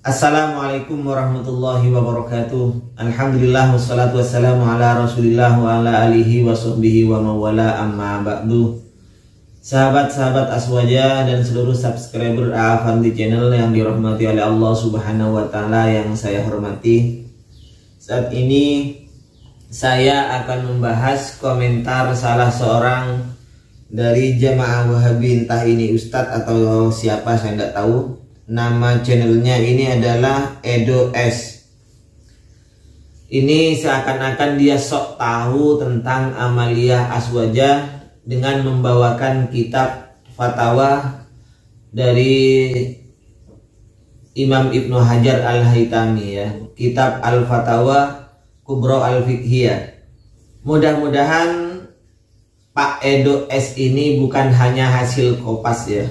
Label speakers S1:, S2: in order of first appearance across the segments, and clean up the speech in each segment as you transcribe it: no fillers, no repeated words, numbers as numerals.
S1: Assalamualaikum warahmatullahi wabarakatuh. Alhamdulillah wassalatu wassalamu ala rasulillah wa ala alihi wa sahbihi wa mawala amma ba'du. Sahabat-sahabat Aswaja dan seluruh subscriber Afandi channel yang dirahmati oleh Allah subhanahu wa ta'ala yang saya hormati. Saat ini saya akan membahas komentar salah seorang dari jamaah Wahabi, entah ini ustadz atau siapa saya tidak tahu. Nama channelnya ini adalah Edo S. Ini seakan-akan dia sok tahu tentang amaliyah Aswaja dengan membawakan kitab fatwa dari Imam Ibnu Hajar Al-Haytami, ya, kitab Al-Fatawa Kubro Al-Fiqhiyah. Mudah-mudahan Pak Edo S ini bukan hanya hasil kopas, ya.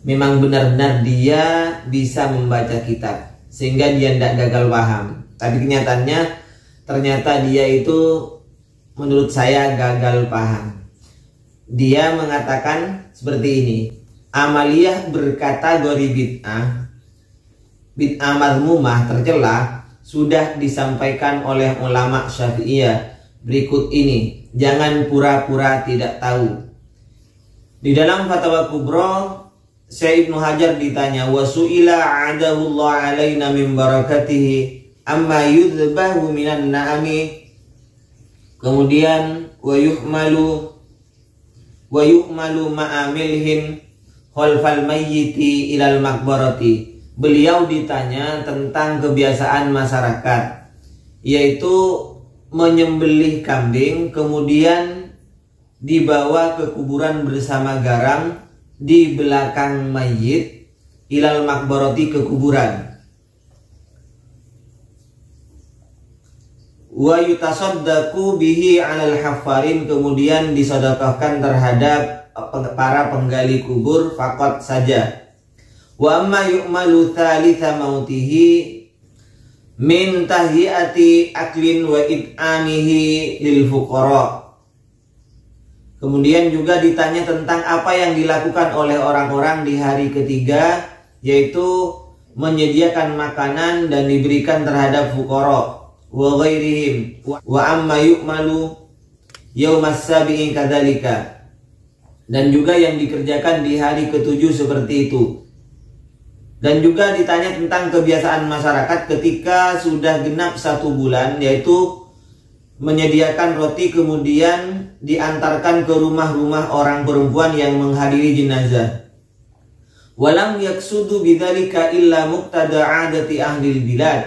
S1: Memang benar-benar dia bisa membaca kitab sehingga dia tidak gagal paham. Tapi kenyataannya ternyata dia itu menurut saya gagal paham. Dia mengatakan seperti ini: amaliyah berkategori bid'ah mazmumah tercela sudah disampaikan oleh ulama Syafi'iyah berikut ini. Jangan pura-pura tidak tahu. Di dalam Fatwa Kubro, Syekh Ibnu Hajar ditanya, wa su'ila adahullah alaina min barakatihi amma yudhbahu minan na'ami. Kemudian wa yuhmalu ma'amilhin khalfal mayyiti ilal makbarati. Beliau ditanya tentang kebiasaan masyarakat, yaitu menyembelih kambing kemudian dibawa ke kuburan bersama garam di belakang mayit ilal makbarati, ke kuburan. Wa yutasaddaqu bihi 'alal haffarin, kemudian disedekahkan terhadap para penggali kubur faqat saja. Wa amma yu'malu thalitha mautihi min tahiyati aklin wa id'amihi lil fuqara. Kemudian juga ditanya tentang apa yang dilakukan oleh orang-orang di hari ketiga, yaitu menyediakan makanan dan diberikan terhadap fuqara wa ghairihim. Wa amma yu'malu yaumas sabi'i kadzalika, dan juga yang dikerjakan di hari ketujuh seperti itu. Dan juga ditanya tentang kebiasaan masyarakat ketika sudah genap 1 bulan, yaitu menyediakan roti kemudian diantarkan ke rumah-rumah orang perempuan yang menghadiri jenazah. Walam yaksudu bidzalika illa muqtada 'adati ahli bilad.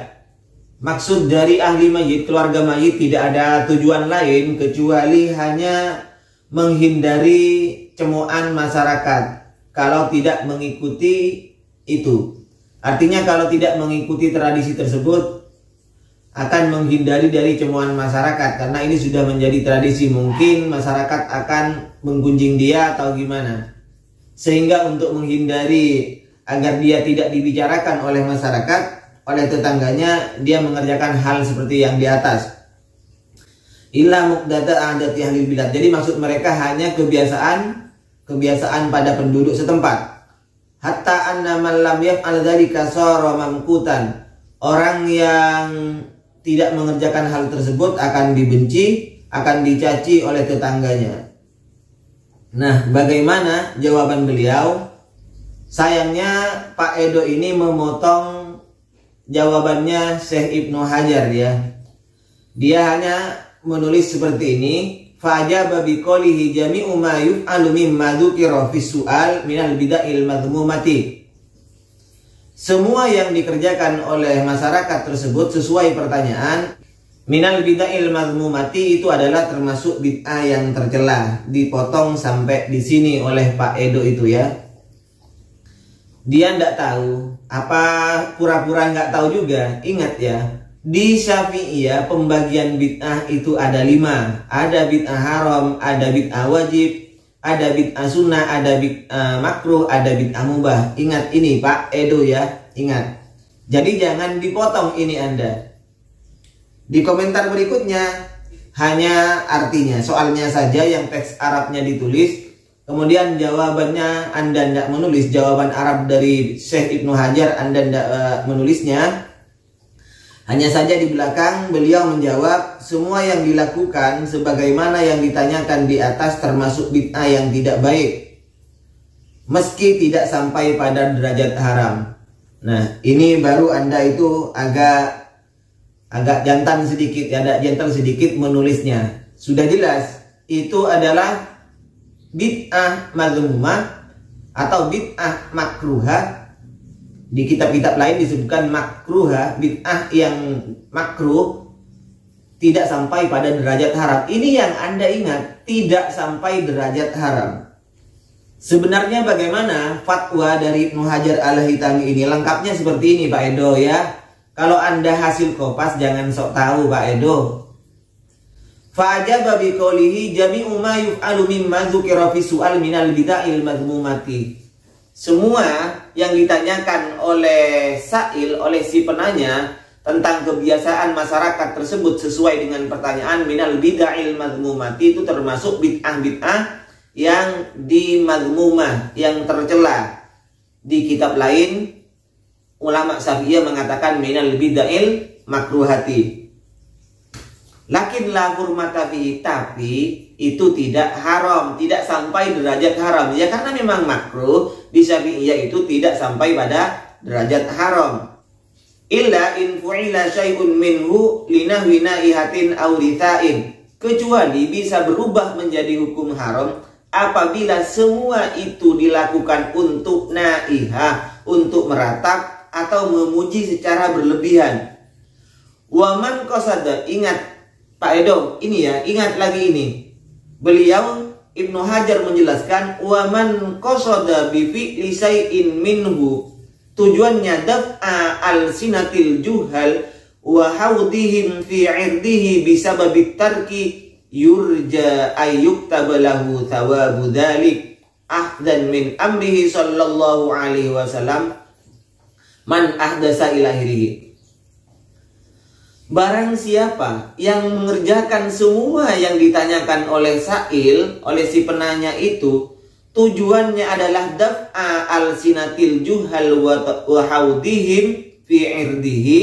S1: Maksud dari ahli mayit, keluarga mayit, tidak ada tujuan lain kecuali hanya menghindari cemoan masyarakat kalau tidak mengikuti itu. Artinya kalau tidak mengikuti tradisi tersebut akan menghindari dari cemoan masyarakat, karena ini sudah menjadi tradisi. Mungkin masyarakat akan menggunjing dia atau gimana, sehingga untuk menghindari agar dia tidak dibicarakan oleh masyarakat, oleh tetangganya, dia mengerjakan hal seperti yang di atas. Illa muqdata adati ahli bilad. Jadi maksud mereka hanya kebiasaan pada penduduk setempat. Hatta anna man lam yaf'al dzalika sara mamqutan. Orang yang tidak mengerjakan hal tersebut akan dibenci, akan dicaci oleh tetangganya. Nah, bagaimana jawaban beliau? Sayangnya Pak Edo ini memotong jawabannya Syekh Ibnu Hajar, ya. Dia hanya menulis seperti ini: fa'ajaba biqolihi jami'u ma yuf'alu mimma dzukira fi su'al minal bid'il madhmumati. Semua yang dikerjakan oleh masyarakat tersebut sesuai pertanyaan minal bid'il madhmumati itu adalah termasuk bid'ah yang tercela. Dipotong sampai di sini oleh Pak Edo itu, ya. Dia tidak tahu, apa pura-pura nggak tahu juga. Ingat, ya, di Syafi'iyah pembagian bid'ah itu ada 5. Ada bid'ah haram, ada bid'ah wajib, ada bid'ah sunnah, ada bid'ah makruh, ada bid'ah mubah. Ingat ini Pak Edo, ya, ingat. Jadi jangan dipotong ini Anda. Di komentar berikutnya hanya artinya, soalnya saja yang teks Arabnya ditulis, Kemudian jawabannya Anda tidak menulis, jawaban Arab dari Syekh Ibnu Hajar Anda tidak menulisnya. Hanya saja di belakang beliau menjawab, semua yang dilakukan sebagaimana yang ditanyakan di atas termasuk bid'ah yang tidak baik, meski tidak sampai pada derajat haram. Nah, ini baru Anda itu agak jantan sedikit, agak jantan sedikit menulisnya. Sudah jelas itu adalah bid'ah mazmumah atau bid'ah makruhah. Di kitab-kitab lain disebutkan makruhah, bid'ah yang makruh, tidak sampai pada derajat haram. Ini yang Anda ingat, tidak sampai derajat haram. Sebenarnya bagaimana fatwa dari Ibnu Hajar Al-Haytami ini? Lengkapnya seperti ini Pak Edo ya. Kalau Anda hasil kopas jangan sok tahu Pak Edo. Fa'ajaba biqaulihi jami'u ma yuf'alu mimma dzukira fi su'al minal bid'ahil madhmumati. Semua yang ditanyakan oleh sa'il, oleh si penanya tentang kebiasaan masyarakat tersebut sesuai dengan pertanyaan minal bid'ahil madhmumati, itu termasuk bid'ah-bid'ah yang madhmumah, yang tercela. Di kitab lain ulama Syafi'iyah mengatakan minal bid'ahil makruhati. Lakin la hurmata fihi, tapi itu tidak haram, tidak sampai derajat haram. Ya karena memang makruh, di Syafi'iyah itu tidak sampai pada derajat haram. Illa in fu'ila syai'un minhu linahwi naihatin aw rithain, kecuali bisa berubah menjadi hukum haram apabila semua itu dilakukan untuk naihah, untuk meratap atau memuji secara berlebihan. Waman qasada, ingat Pak Edo, ini ya, ingat lagi ini. Beliau Ibnu Hajar menjelaskan waman qasada bi fi'li syai'in minhu, tujuannya daf'a al-sinatil juhal wa haudihim fi 'irdihi bisababit tarki yurja ayyuktaba lahu thawabu dzalik ahdan min amrihi sallallahu alaihi wasallam man ahdasa ilahirihi. Barang siapa yang mengerjakan semua yang ditanyakan oleh sa'il, oleh si penanya itu, tujuannya adalah daf'a al-sinatil juhal wa haudihim fi irdihi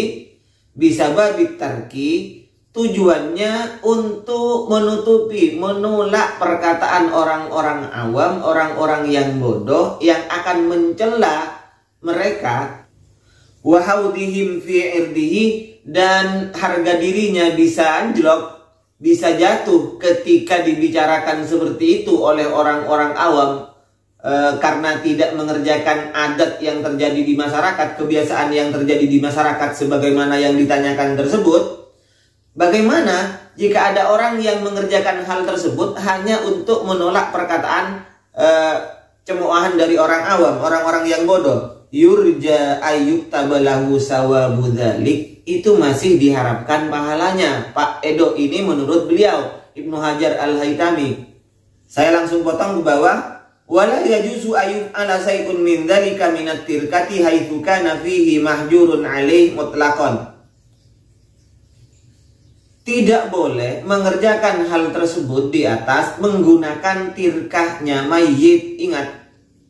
S1: bisababit tarki, tujuannya untuk menutupi, menolak perkataan orang-orang awam, orang-orang yang bodoh yang akan mencela mereka, wa haudihim fi irdihi, dan harga dirinya bisa anjlok, bisa jatuh ketika dibicarakan seperti itu oleh orang-orang awam karena tidak mengerjakan adat yang terjadi di masyarakat, kebiasaan yang terjadi di masyarakat sebagaimana yang ditanyakan tersebut. Bagaimana jika ada orang yang mengerjakan hal tersebut hanya untuk menolak perkataan cemoohan dari orang awam, orang-orang yang bodoh? Yurja ayyuktabu lahu sawabu dzalik, itu masih diharapkan pahalanya. Pak Edo ini menurut beliau Ibnu Hajar Al-Haytami. Saya langsung potong ke bawah. Wala yajuzu ayyub ala sayun min dzalika minat tirkati haitsu kana fihi mahjurun alaih mutlaqan. Tidak boleh mengerjakan hal tersebut di atas menggunakan tirkahnya mayit. Ingat,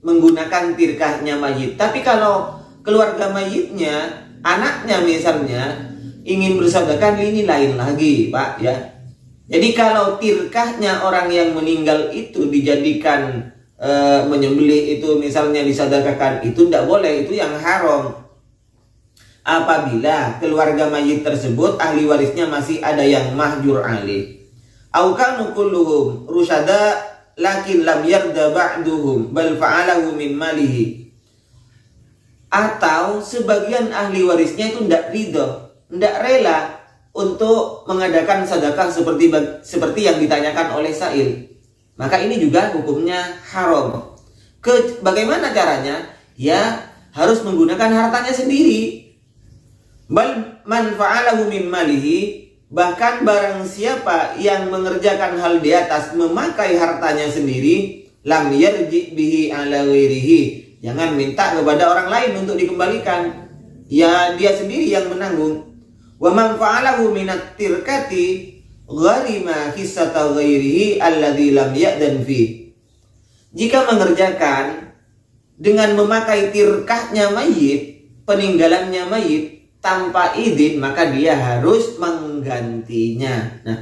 S1: menggunakan tirkahnya mayit. Tapi kalau keluarga mayitnya, anaknya misalnya ingin bersedekah, ini lain lagi Pak ya. Jadi kalau tirkahnya orang yang meninggal itu dijadikan menyembelih, itu misalnya disedekahkan, itu tidak boleh, itu yang haram. Apabila keluarga mayit tersebut ahli warisnya masih ada yang mahjur alaih, au kanu kulluhum rusyada lakin lam yarda ba'duhum bal fa'alahu min malihi, atau sebagian ahli warisnya itu tidak ridho, tidak rela untuk mengadakan sedekah seperti yang ditanyakan oleh sa'il, maka ini juga hukumnya haram. Bagaimana caranya? Ya harus menggunakan hartanya sendiri. Bal man fa'alahu min malihi, bahkan barang siapa yang mengerjakan hal di atas memakai hartanya sendiri, lam yarji bihi ala ghairihi, jangan minta kepada orang lain untuk dikembalikan, ya dia sendiri yang menanggung. Wa man fa'alahu minat tirkati gharima hissata ghairihi alladzi lam ya'dan fi, jika mengerjakan dengan memakai tirkahnya mayit, peninggalannya mayit tanpa izin, maka dia harus menggantinya. Nah,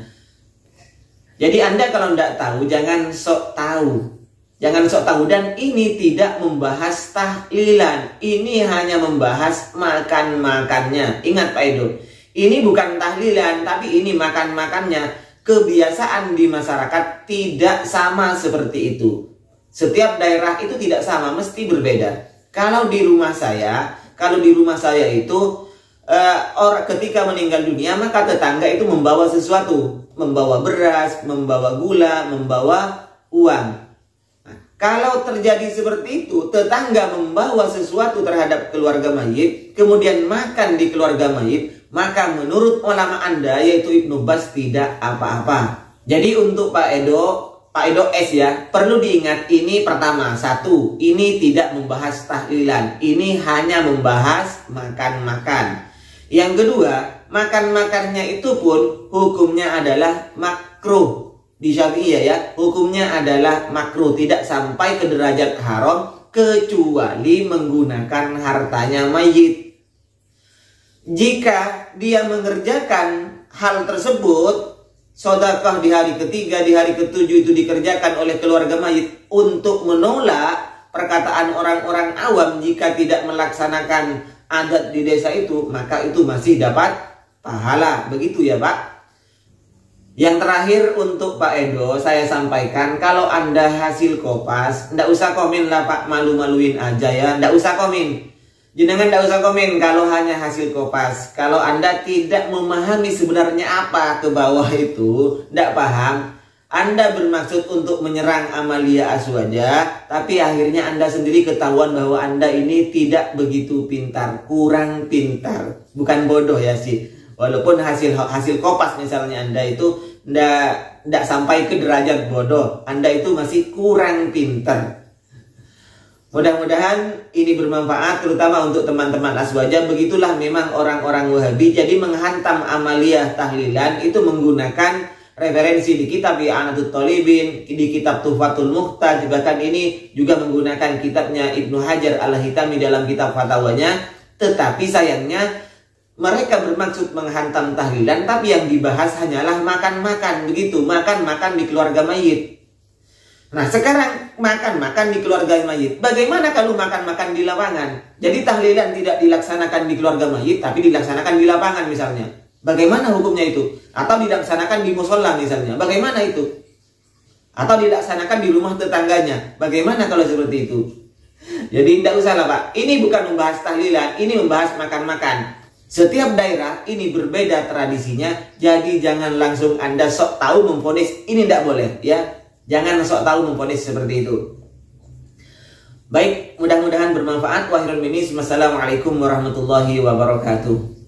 S1: jadi Anda kalau tidak tahu, jangan sok tahu. Jangan sok tahu. Dan ini tidak membahas tahlilan. Ini hanya membahas makan-makannya. Ingat Pak Edo, ini bukan tahlilan, tapi ini makan-makannya. Kebiasaan di masyarakat tidak sama seperti itu. Setiap daerah itu tidak sama, mesti berbeda. Kalau di rumah saya itu orang ketika meninggal dunia, maka tetangga itu membawa sesuatu, membawa beras, membawa gula, membawa uang. Nah, kalau terjadi seperti itu, tetangga membawa sesuatu terhadap keluarga mayit, kemudian makan di keluarga mayit, maka menurut ulama Anda, yaitu Ibnu Baz, tidak apa-apa. Jadi untuk Pak Edo S ya, perlu diingat ini pertama, satu, ini tidak membahas tahlilan, ini hanya membahas makan-makan. Yang kedua, makan-makannya itu pun hukumnya adalah makruh. Di Syafi'iyah ya, hukumnya adalah makruh, tidak sampai ke derajat haram kecuali menggunakan hartanya mayit. Jika dia mengerjakan hal tersebut, sedekah di hari ketiga, di hari ketujuh itu dikerjakan oleh keluarga mayit untuk menolak perkataan orang-orang awam jika tidak melaksanakan adat di desa itu, maka itu masih dapat pahala. Begitu ya Pak. Yang terakhir untuk Pak Edo, saya sampaikan, kalau Anda hasil kopas, ndak usah komen lah Pak, malu-maluin aja ya, ndak usah komen. Jenengan ndak usah komen kalau hanya hasil kopas. Kalau Anda tidak memahami sebenarnya apa ke bawah itu, ndak paham, Anda bermaksud untuk menyerang Amalia Azwaja, tapi akhirnya Anda sendiri ketahuan bahwa Anda ini tidak begitu pintar, kurang pintar. Bukan bodoh ya sih. Walaupun hasil kopas misalnya Anda itu ndak sampai ke derajat bodoh, Anda itu masih kurang pintar. Mudah-mudahan ini bermanfaat, terutama untuk teman-teman Azwaja. Begitulah memang orang-orang Wahabi. Jadi menghantam amaliyah tahlilan itu menggunakan referensi di kitab I'anatul Talibin, di kitab Tuhfatul Muhtaj, bahkan ini juga menggunakan kitabnya Ibnu Hajar Al-Hitami dalam kitab fatwanya. Tetapi sayangnya mereka bermaksud menghantam tahlilan, tapi yang dibahas hanyalah makan-makan, begitu, makan-makan di keluarga mayit. Nah, sekarang makan-makan di keluarga mayit. Bagaimana kalau makan-makan di lapangan? Jadi tahlilan tidak dilaksanakan di keluarga mayit, tapi dilaksanakan di lapangan misalnya. Bagaimana hukumnya itu? Atau dilaksanakan di musola misalnya. Bagaimana itu? Atau dilaksanakan di rumah tetangganya. Bagaimana kalau seperti itu? Jadi tidak usah lah Pak. Ini bukan membahas tahlilan, ini membahas makan-makan. Setiap daerah ini berbeda tradisinya. Jadi jangan langsung Anda sok tahu memvonis. Ini tidak boleh ya. Jangan sok tahu memvonis seperti itu. Baik, mudah-mudahan bermanfaat. Wassalamualaikum warahmatullahi wabarakatuh.